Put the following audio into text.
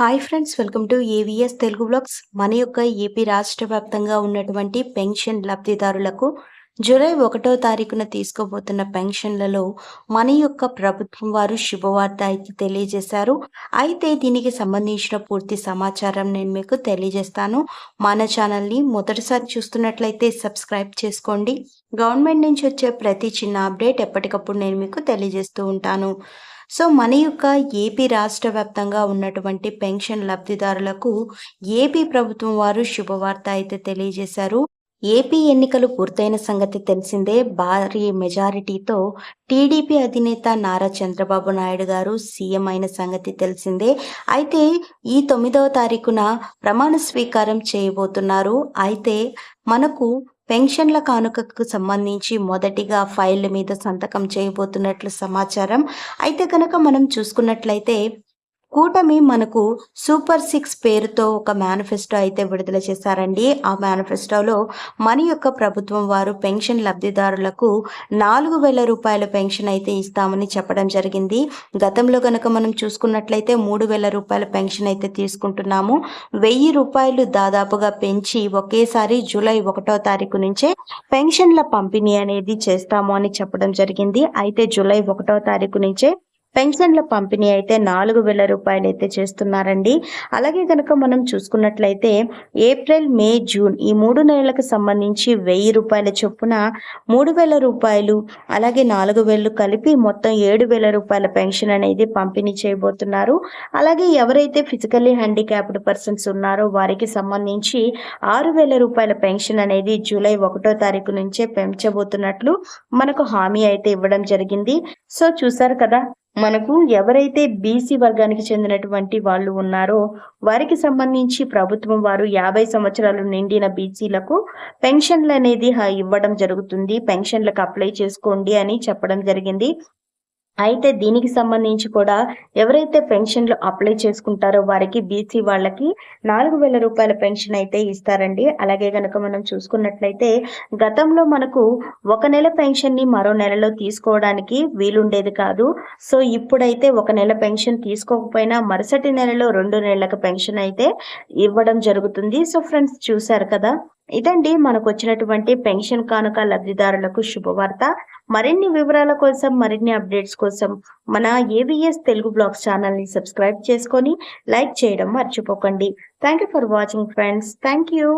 Hi friends, welcome to AVS Telugu blogs. మన యొక్క AP రాష్ట్ర వ్యాప్తంగా ఉన్నటువంటి పెన్షన్ లబ్ధిదారులకు జూలై 1వ తారీఖున తీసుకోబోతున్న పెన్షన్లలో మన యొక్క ప్రభుత్వం వారు శుభవార్త అయితే తెలియజేశారు. అయితే దీనికి సంబంధించిన పూర్తి సమాచారం నేను మీకు తెలియజేస్తాను. మన ఛానల్ని మొదటిసారి చూస్తున్నట్లయితే సబ్స్క్రైబ్ చేసుకోండి. గవర్నమెంట్ నుంచి వచ్చే ప్రతి చిన్న అప్డేట్ ఎప్పటికప్పుడు నేను మీకు తెలియజేస్తూ ఉంటాను. సో మన యొక్క ఏపీ రాష్ట్ర వ్యాప్తంగా ఉన్నటువంటి పెన్షన్ లబ్ధిదారులకు ఏపీ ప్రభుత్వం వారు శుభవార్త అయితే తెలియజేశారు. ఏపీ ఎన్నికలు పూర్తయిన సంగతి తెలిసిందే. భారీ మెజారిటీతో టీడీపీ అధినేత నారా చంద్రబాబు నాయుడు గారు సీఎం అయిన సంగతి తెలిసిందే. అయితే ఈ 9వ తారీఖున ప్రమాణ స్వీకారం చేయబోతున్నారు. అయితే మనకు పెన్షన్ల కానుకకు సంబంధించి మొదటిగా ఫైళ్ళ మీద సంతకం చేయబోతున్నట్లు సమాచారం. అయితే కనుక మనం చూసుకున్నట్లయితే కూటమి మనకు సూపర్ 6 పేరుతో ఒక మేనిఫెస్టో అయితే విడుదల చేశారండి. ఆ మేనిఫెస్టోలో మన యొక్క ప్రభుత్వం వారు పెన్షన్ లబ్ధిదారులకు 4,000 రూపాయల పెన్షన్ అయితే ఇస్తామని చెప్పడం జరిగింది. గతంలో కనుక మనం చూసుకున్నట్లయితే 3,000 రూపాయల పెన్షన్ అయితే తీసుకుంటున్నాము. 1,000 రూపాయలు దాదాపుగా పెంచి ఒకేసారి జూలై 1వ తారీఖు నుంచే పెన్షన్ల పంపిణీ అనేది చేస్తాము అని చెప్పడం జరిగింది. అయితే జూలై 1వ తారీఖు నుంచే పెన్షన్ల పంపిణీ అయితే 4,000 రూపాయలు అయితే చేస్తున్నారండి. అలాగే కనుక మనం చూసుకున్నట్లయితే ఏప్రిల్, మే, జూన్ ఈ 3 నెలలకు సంబంధించి 1,000 రూపాయల చొప్పున 3,000 రూపాయలు అలాగే 4,000 కలిపి మొత్తం 7,000 రూపాయల పెన్షన్ అనేది పంపిణీ చేయబోతున్నారు. అలాగే ఎవరైతే ఫిజికల్లీ హ్యాండిక్యాప్డ్ పర్సన్స్ ఉన్నారో వారికి సంబంధించి 6,000 రూపాయల పెన్షన్ అనేది జూలై 1వ తారీఖు నుంచే పెంచబోతున్నట్లు మనకు హామీ అయితే ఇవ్వడం జరిగింది. సో చూసారు కదా, మనకు ఎవరైతే బీసీ వర్గానికి చెందినటువంటి వాళ్ళు ఉన్నారో వారికి సంబంధించి ప్రభుత్వం వారు 50 సంవత్సరాలు నిండిన బీసీలకు పెన్షన్లు అనేది ఇవ్వడం జరుగుతుంది. పెన్షన్లకు అప్లై చేసుకోండి అని చెప్పడం జరిగింది. అయితే దీనికి సంబంధించి కూడా ఎవరైతే పెన్షన్లు అప్లై చేసుకుంటారో వారికి బీసీ వాళ్ళకి 4,000 రూపాయల పెన్షన్ అయితే ఇస్తారండి. అలాగే గనక మనం చూసుకున్నట్లయితే గతంలో మనకు ఒక నెల పెన్షన్ ని మరో నెలలో తీసుకోవడానికి వీలుండేది కాదు. సో ఇప్పుడైతే ఒక నెల పెన్షన్ తీసుకోకపోయినా మరుసటి నెలలో 2 నెలలకు పెన్షన్ అయితే ఇవ్వడం జరుగుతుంది. సో ఫ్రెండ్స్ చూశారు కదా, ఇదండి మనకు వచ్చినటువంటి పెన్షన్ కానుక లబ్ధిదారులకు శుభవార్త. మరిన్ని వివరాల కోసం, మరిన్ని అప్డేట్స్ కోసం మన ఏవిఎస్ తెలుగు బ్లాగ్స్ ఛానల్ని సబ్స్క్రైబ్ చేసుకొని లైక్ చేయడం మర్చిపోకండి. Thank you for watching friends. Thank you.